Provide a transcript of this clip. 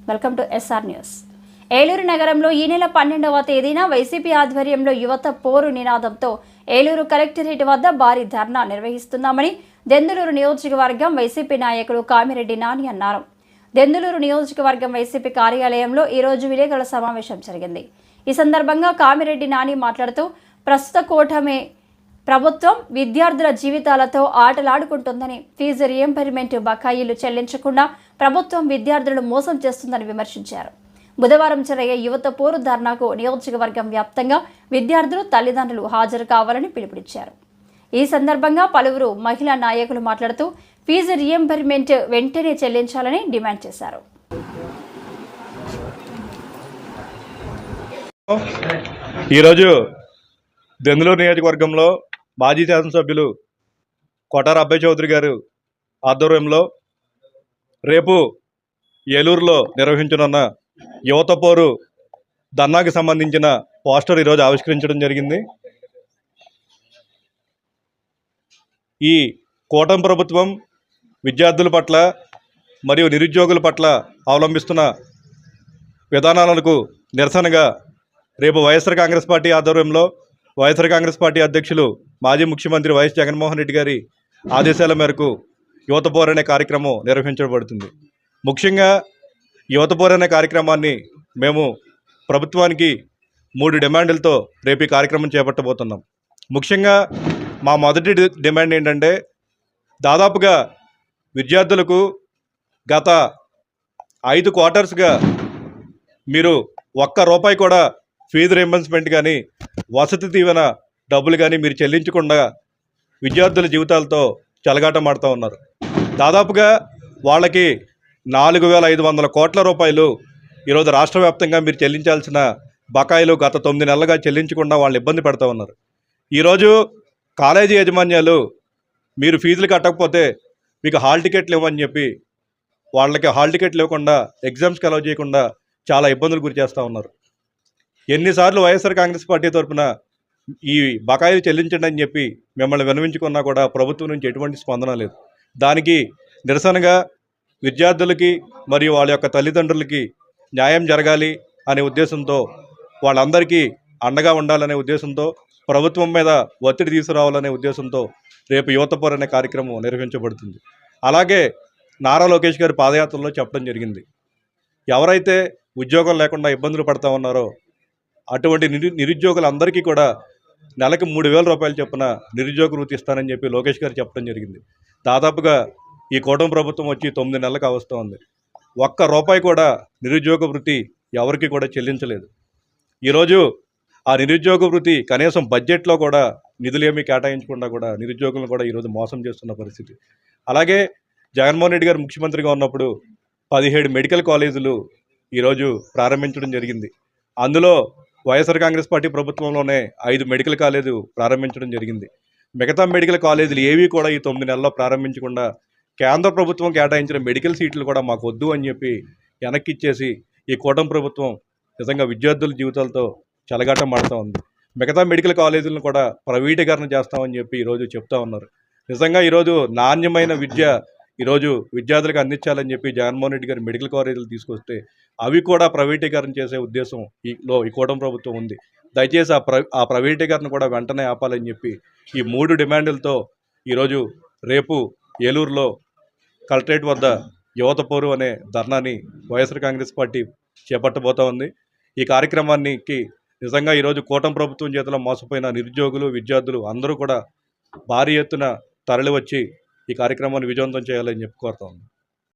Welcome to S R news. Eluru నగరంలో ఈ నెల 12వ తేదీన వైసీపీ ఆధ్వర్యంలో యువత పోరు నినాదంతో ఏలూరు కలెక్టరేట్ వద్ద భారీ ధర్నా నిర్వహిస్తున్నామని దెందులూరు నియోజకవర్గం వైసీపీ నాయకుడు కామిరెడ్డి నాని అన్నారు. దెందులూరు నియోజకవర్గం వైసీపీ కార్యాలయంలో ఈరోజు విలేకరుల సమావేశం జరిగింది. ఈ సందర్భంగా కామిరెడ్డి నాని మాట్లాడుతూ ప్రస్తుత కూటమి ప్రభుత్వం విద్యార్థుల జీవితాలతో ఆటలాడుకుంటుందని, ఫీజు రీయింబర్స్మెంట్ బకాయిలు చెల్లించకుండా ప్రభుత్వం విద్యార్థులను మోసం చేస్తుందని విమర్శించారు. బుధవారం జరిగే యువత పోరు ధర్నాకు నియోజకవర్గం వ్యాప్తంగా విద్యార్థులు, తల్లిదండ్రులు హాజరు కావాలని పిలుపునిచ్చారు. ఈ సందర్భంగా పలువురు మహిళా నాయకులు మాట్లాడుతూ ఫీజు రీయింబర్స్మెంట్ వెంటనే చెల్లించాలని డిమాండ్ చేశారు. ఈరోజు దెందులూరు నియోజకవర్గంలో మాజీ శాసనసభ్యులు కొటార అబ్బాయి చౌదరి గారు ఆధ్వర్యంలో రేపు ఏలూరులో నిర్వహించనున్న యువత పోరు ధర్నాకి సంబంధించిన పోస్టర్ ఈరోజు ఆవిష్కరించడం జరిగింది. ఈ కూటమి ప్రభుత్వం విద్యార్థుల పట్ల మరియు నిరుద్యోగుల పట్ల అవలంబిస్తున్న విధానాలకు నిరసనగా రేపు వైఎస్ఆర్ కాంగ్రెస్ పార్టీ ఆధ్వర్యంలో వైఎస్ఆర్ కాంగ్రెస్ పార్టీ అధ్యక్షులు మాజీ ముఖ్యమంత్రి వైఎస్ జగన్మోహన్ రెడ్డి గారి ఆదేశాల మేరకు యువత పోరు అనే కార్యక్రమం నిర్వహించబడుతుంది. ముఖ్యంగా యువత పోరు అనే కార్యక్రమాన్ని మేము ప్రభుత్వానికి 3 డిమాండ్లతో రేపు ఈ కార్యక్రమం చేపట్టబోతున్నాం. ముఖ్యంగా మా మొదటి డిమాండ్ ఏంటంటే, దాదాపుగా విద్యార్థులకు గత 5 క్వార్టర్స్గా మీరు ₹1 కూడా ఫీజు రీయింబర్స్మెంట్ కానీ వసతి దీవెన డబ్బులు కానీ మీరు చెల్లించకుండా విద్యార్థుల జీవితాలతో చెలగాటమాడుతూ ఉన్నారు. దాదాపుగా వాళ్ళకి 4,500 కోట్ల రూపాయలు ఈరోజు రాష్ట్ర వ్యాప్తంగా మీరు చెల్లించాల్సిన బకాయిలు గత 9 నెలలుగా చెల్లించకుండా వాళ్ళు ఇబ్బంది పెడతా ఉన్నారు. ఈరోజు కాలేజీ యాజమాన్యాలు మీరు ఫీజులు కట్టకపోతే మీకు హాల్ టికెట్లు ఇవ్వని చెప్పి వాళ్ళకి హాల్ టికెట్లు ఇవ్వకుండా ఎగ్జామ్స్కి అలౌ చేయకుండా చాలా ఇబ్బందులు గురి చేస్తూ ఉన్నారు. ఎన్నిసార్లు వైఎస్ఆర్ కాంగ్రెస్ పార్టీ తరఫున ఈ బకాయిలు చెల్లించండి అని చెప్పి మిమ్మల్ని విన్నవించుకున్నా కూడా ప్రభుత్వం నుంచి ఎటువంటి స్పందన లేదు. దానికి నిరసనగా విద్యార్థులకి మరియు వాళ్ళ యొక్క తల్లిదండ్రులకి న్యాయం జరగాలి అనే ఉద్దేశంతో, వాళ్ళందరికీ అండగా ఉండాలనే ఉద్దేశంతో, ప్రభుత్వం మీద ఒత్తిడి తీసుకురావాలనే ఉద్దేశంతో రేపు యువత పోరు అనే కార్యక్రమం నిర్వహించబడుతుంది. అలాగే నారా లోకేష్ గారి పాదయాత్రలో చెప్పడం జరిగింది, ఎవరైతే ఉద్యోగం లేకుండా ఇబ్బందులు పడతా ఉన్నారో అటువంటి నిరుద్యోగులందరికీ కూడా నెలకు ₹3,000 చొప్పున నిరుద్యోగ వృత్తి ఇస్తానని చెప్పి లోకేష్ గారు చెప్పడం జరిగింది. దాదాపుగా ఈ కూటమి ప్రభుత్వం వచ్చి 9 నెలలకు అవస్తోంది. ₹1 కూడా నిరుద్యోగ వృత్తి ఎవరికి కూడా చెల్లించలేదు. ఈరోజు ఆ నిరుద్యోగ వృత్తి కనీసం బడ్జెట్లో కూడా నిధులు ఏమీ కేటాయించకుండా కూడా నిరుద్యోగులను కూడా ఈరోజు మోసం చేస్తున్న పరిస్థితి. అలాగే జగన్మోహన్ రెడ్డి గారు ముఖ్యమంత్రిగా ఉన్నప్పుడు 17 మెడికల్ కాలేజీలు ఈరోజు ప్రారంభించడం జరిగింది. అందులో వైఎస్ఆర్ కాంగ్రెస్ పార్టీ ప్రభుత్వంలోనే 5 మెడికల్ కాలేజీలు ప్రారంభించడం జరిగింది. మిగతా మెడికల్ కాలేజీలు ఏవి కూడా ఈ 9 నెలల్లో ప్రారంభించకుండా కేంద్ర ప్రభుత్వం కేటాయించిన మెడికల్ సీట్లు కూడా మాకు వద్దు అని చెప్పి వెనక్కిచ్చేసి ఈ కూటమి ప్రభుత్వం నిజంగా విద్యార్థుల జీవితాలతో చెలగాటం మాడుతూ ఉంది. మిగతా మెడికల్ కాలేజీలను కూడా ప్రైవేటీకరణ చేస్తామని చెప్పి ఈరోజు చెప్తా ఉన్నారు. నిజంగా ఈరోజు నాణ్యమైన విద్య ఈరోజు విద్యార్థులకు అందించాలని చెప్పి జగన్మోహన్ రెడ్డి గారు మెడికల్ కాలేజీలు తీసుకొస్తే అవి కూడా ప్రైవేటీకరణ చేసే ఉద్దేశం ఈ కూటమి ప్రభుత్వం ఉంది. దయచేసి ఆ ప్రైవేటీకరణ కూడా వెంటనే ఆపాలని చెప్పి ఈ 3 డిమాండ్లతో ఈరోజు రేపు ఏలూరులో కలెక్టరేట్ వద్ద యువత పోరు అనే ధర్నాని వైఎస్ఆర్ కాంగ్రెస్ పార్టీ చేపట్టబోతా ఉంది. ఈ కార్యక్రమానికి నిజంగా ఈరోజు కూటమి ప్రభుత్వం చేతిలో మోసపోయిన నిరుద్యోగులు, విద్యార్థులు అందరూ కూడా భారీ ఎత్తున తరలి వచ్చి ఈ కార్యక్రమాన్ని విజయవంతం చేయాలని చెప్పి కోరుతా ఉంది.